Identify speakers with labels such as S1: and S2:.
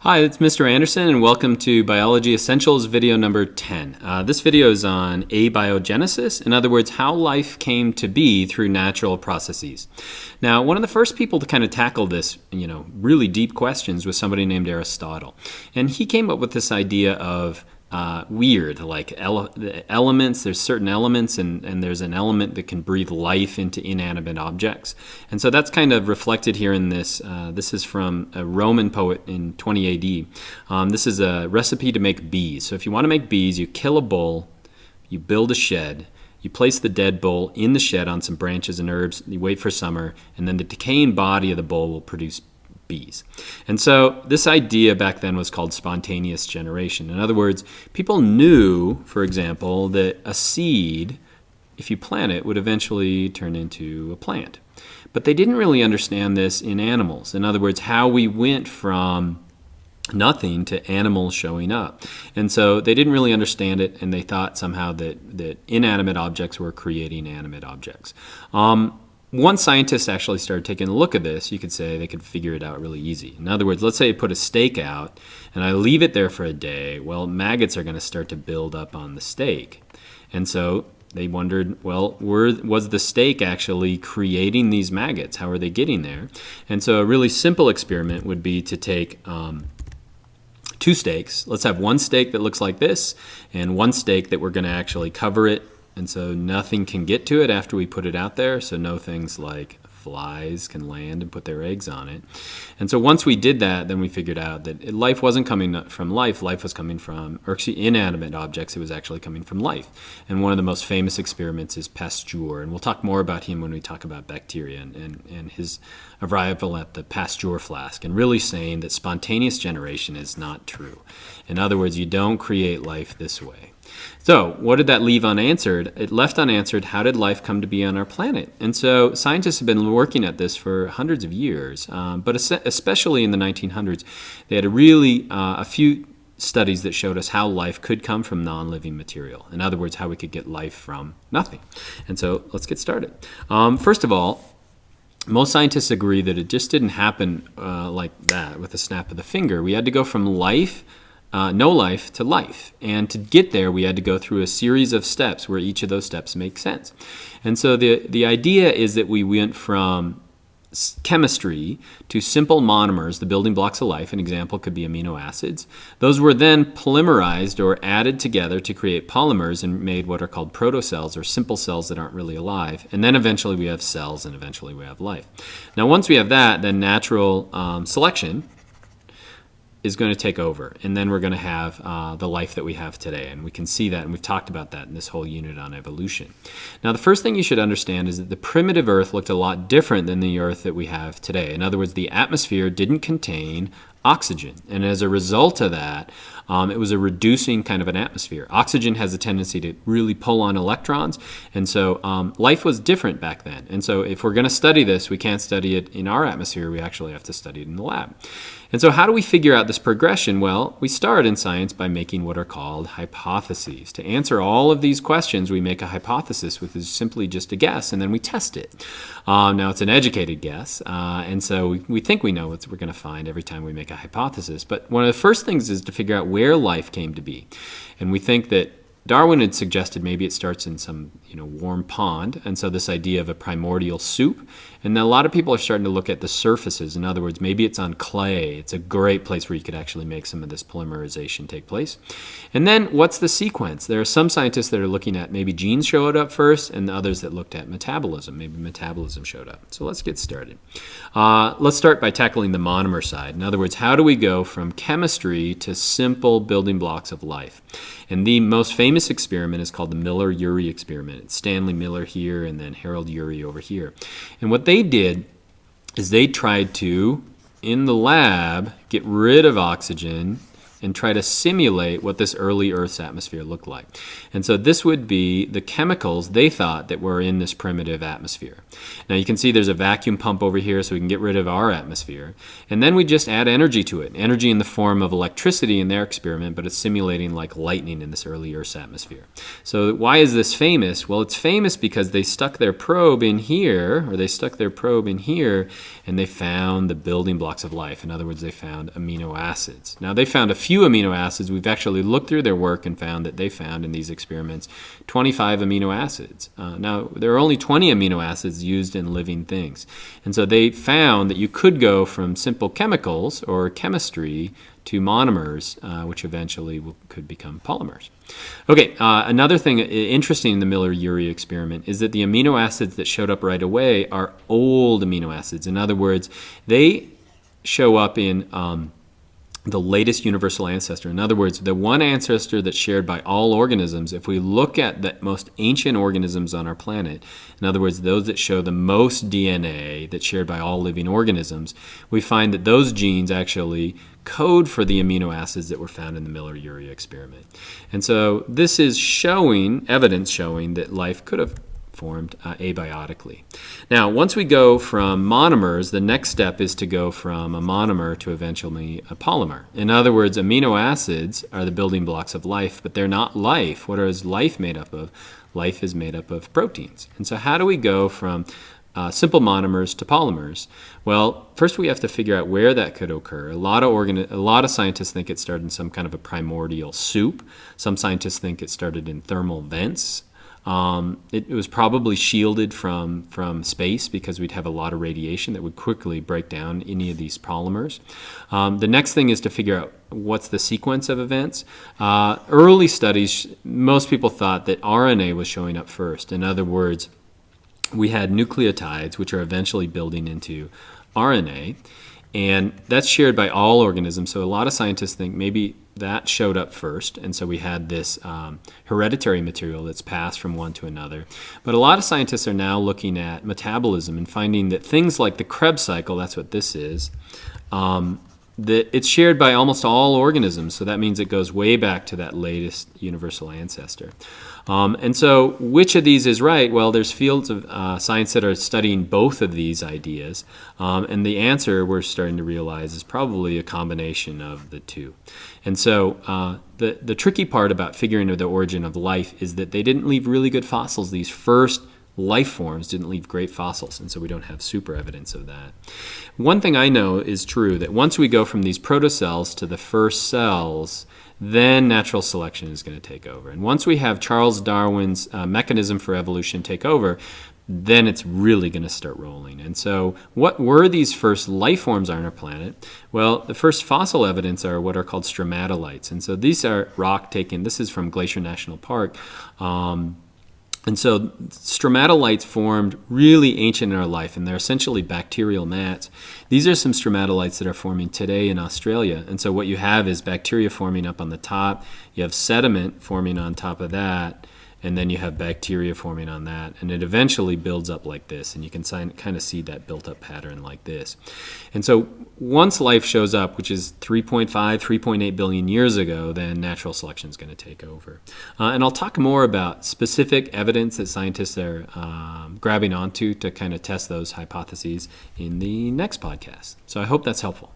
S1: Hi, it's Mr. Anderson, and welcome to Biology Essentials video number 10. This video is on abiogenesis, in other words, how life came to be through natural processes. Now, one of the first people to kind of tackle this, really deep questions was somebody named Aristotle. And he came up with this idea of weird, like elements. There's certain elements, and there's an element that can breathe life into inanimate objects. And so that's kind of reflected here in this. This is from a Roman poet in 20 AD. This is a recipe to make bees. So if you want to make bees, you kill a bull, you build a shed, you place the dead bull in the shed on some branches and herbs, you wait for summer, and then the decaying body of the bull will produce bees. And so this idea back then was called spontaneous generation. In other words, people knew, for example, that a seed, if you plant it, would eventually turn into a plant. But they didn't really understand this in animals. In other words, how we went from nothing to animals showing up. And so they didn't really understand it, and they thought somehow that inanimate objects were creating animate objects. One scientist actually started taking a look at this. You could say they could figure it out really easy. In other words, let's say I put a steak out and I leave it there for a day. Well, maggots are going to start to build up on the steak. And so they wondered, well, was the steak actually creating these maggots? How are they getting there? And so a really simple experiment would be to take two steaks. Let's have one steak that looks like this and one steak that we're going to actually cover it. And so nothing can get to it after we put it out there. So no things like flies can land and put their eggs on it. And so once we did that, then we figured out that life wasn't coming from life. Life was coming from, or actually inanimate objects. It was actually coming from life. And one of the most famous experiments is Pasteur. And we'll talk more about him when we talk about bacteria and his arrival at the Pasteur flask and really saying that spontaneous generation is not true. In other words, you don't create life this way. So what did that leave unanswered? It left unanswered, how did life come to be on our planet? And so scientists have been working at this for hundreds of years, but especially in the 1900s, they had a few studies that showed us how life could come from non-living material. In other words, how we could get life from nothing. And so let's get started. First of all, most scientists agree that it just didn't happen like that with a snap of the finger. We had to go from no life to life. And to get there, we had to go through a series of steps where each of those steps make sense. And so the idea is that we went from chemistry to simple monomers, the building blocks of life. An example could be amino acids. Those were then polymerized or added together to create polymers and made what are called protocells, or simple cells that aren't really alive. And then eventually we have cells, and eventually we have life. Now once we have that, then natural selection is going to take over, and then we're going to have the life that we have today, and we can see that, and we've talked about that in this whole unit on evolution. Now, the first thing you should understand is that the primitive Earth looked a lot different than the Earth that we have today. In other words, the atmosphere didn't contain oxygen, and as a result of that, it was a reducing kind of an atmosphere. Oxygen has a tendency to really pull on electrons, and so life was different back then. And so if we're going to study this, we can't study it in our atmosphere. We actually have to study it in the lab. And so how do we figure out this progression? Well, we start in science by making what are called hypotheses. To answer all of these questions, we make a hypothesis, which is simply just a guess, and then we test it. Now, it's an educated guess, and so we think we know what we're going to find every time we make a hypothesis. But one of the first things is to figure out where life came to be. And we think that Darwin had suggested maybe it starts in some warm pond, and so this idea of a primordial soup. And then a lot of people are starting to look at the surfaces. In other words, maybe it's on clay. It's a great place where you could actually make some of this polymerization take place. And then what's the sequence? There are some scientists that are looking at maybe genes showed up first, and others that looked at metabolism. Maybe metabolism showed up. So let's get started. Let's start by tackling the monomer side. In other words, how do we go from chemistry to simple building blocks of life? And the most famous experiment is called the Miller-Urey experiment. It's Stanley Miller here and then Harold Urey over here. And what they did is they tried to, in the lab, get rid of oxygen and try to simulate what this early Earth's atmosphere looked like. And so this would be the chemicals they thought that were in this primitive atmosphere. Now you can see there's a vacuum pump over here so we can get rid of our atmosphere. And then we just add energy to it. Energy in the form of electricity in their experiment, but it's simulating like lightning in this early Earth's atmosphere. So why is this famous? Well, it's famous because they stuck their probe in here, and they found the building blocks of life. In other words, they found amino acids. Now, they found a few amino acids. We've actually looked through their work and found that they found in these experiments 25 amino acids. Now, there are only 20 amino acids used in living things. And so they found that you could go from simple chemicals or chemistry to monomers, which eventually could become polymers. Okay, another thing interesting in the Miller-Urey experiment is that the amino acids that showed up right away are old amino acids. In other words, they show up in the latest universal ancestor. In other words, the one ancestor that's shared by all organisms. If we look at the most ancient organisms on our planet, in other words, those that show the most DNA that's shared by all living organisms, we find that those genes actually code for the amino acids that were found in the Miller-Urey experiment. And so this is evidence showing that life could have formed abiotically. Now, once we go from monomers, the next step is to go from a monomer to eventually a polymer. In other words, amino acids are the building blocks of life, but they're not life. What is life made up of? Life is made up of proteins. And so how do we go from simple monomers to polymers? Well, first we have to figure out where that could occur. A lot of scientists think it started in some kind of a primordial soup. Some scientists think it started in thermal vents. It was probably shielded from space because we'd have a lot of radiation that would quickly break down any of these polymers. The next thing is to figure out what's the sequence of events. Early studies, most people thought that RNA was showing up first. In other words, we had nucleotides, which are eventually building into RNA, and that's shared by all organisms. So a lot of scientists think maybe that showed up first, and so we had this hereditary material that's passed from one to another. But a lot of scientists are now looking at metabolism and finding that things like the Krebs cycle, that's what this is, that it's shared by almost all organisms. So that means it goes way back to that latest universal ancestor. And so which of these is right? Well, there's fields of science that are studying both of these ideas. And the answer we're starting to realize is probably a combination of the two. And so the tricky part about figuring out the origin of life is that they didn't leave really good fossils. These first life forms didn't leave great fossils, and so we don't have super evidence of that. One thing I know is true, that once we go from these protocells to the first cells, then natural selection is going to take over. And once we have Charles Darwin's mechanism for evolution take over, then it's really going to start rolling. And so what were these first life forms on our planet? Well, the first fossil evidence are what are called stromatolites. And so these are rock taken, this is from Glacier National Park, and so stromatolites formed really ancient in our life, and they're essentially bacterial mats. These are some stromatolites that are forming today in Australia. And so what you have is bacteria forming up on the top, you have sediment forming on top of that, and then you have bacteria forming on that, and it eventually builds up like this, and you can kind of see that built-up pattern like this. And so once life shows up, which is 3.5, 3.8 billion years ago, then natural selection is going to take over. And I'll talk more about specific evidence that scientists are grabbing onto to kind of test those hypotheses in the next podcast. So I hope that's helpful.